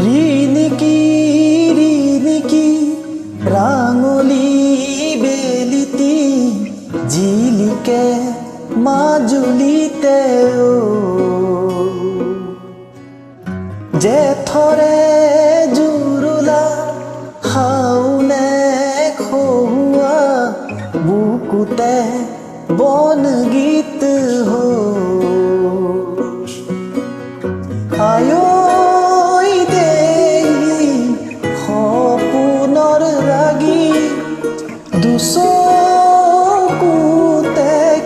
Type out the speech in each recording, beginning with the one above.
ৰিনিকি ৰাঙলি বেলিতি জিলিকে মাজুলিতে জেঠৰে জুৰুলা হাউনে খহুৱা বুকুতে বন গীত হো আয়ো দুচকুতে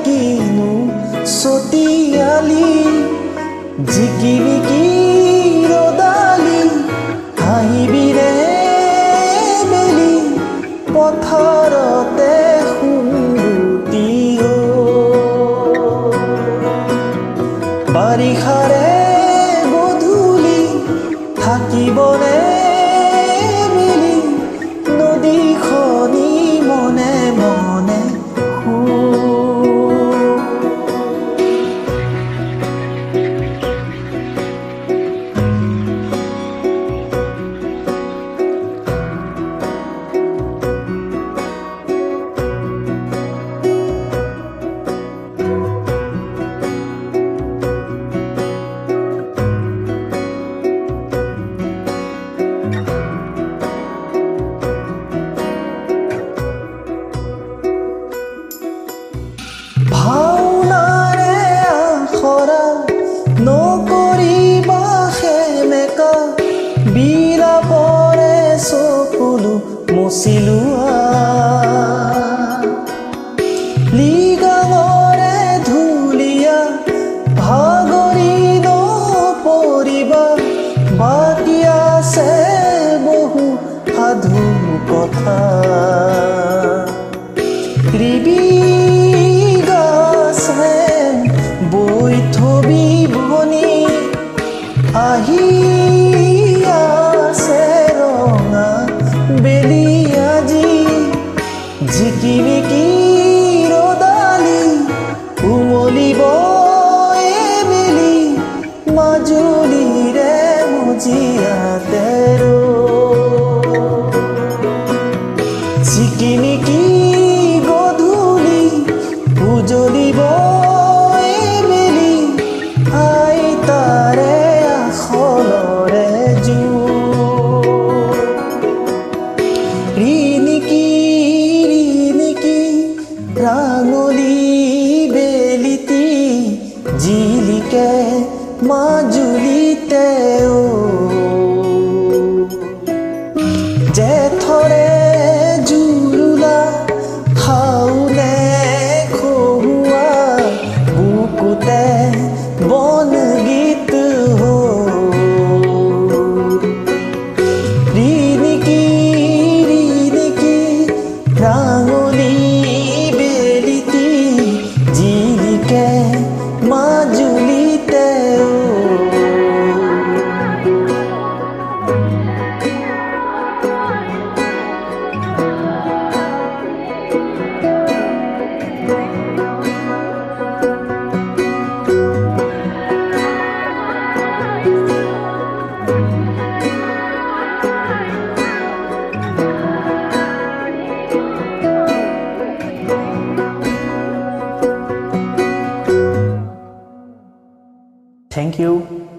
কিনো চতিয়ালি জিকিমিকি ৰদালি হাঁহিবিৰে মেলি পথাৰতে সুৰুতি বাৰিষাৰে গধূলি থাকিবনে ভাওনাৰে আখৰা নকৰিবা সেমেকা বিলাপৰে চকুলো মচিলোৱা লিগাঙৰে ধুলীয়া ভাগৰি নপৰিবা বাকী আছে বহু সাধু কথা আহি আছে ৰঙা বেলি আজি জিকিমিকি ৰদালি উমলিব মেলি মাজুলীৰে মজিয়াতে জিকিমিকি গধূলি উজলিব ৰাঙলি বেলিতি জিলিকে মাজুলিতে জেঠৰে জুৰুলা হাউনে খহুৱা বুকুতে বন গীত হো ৰিনিকি ৰাঙলি মাজুলিতে Thank you.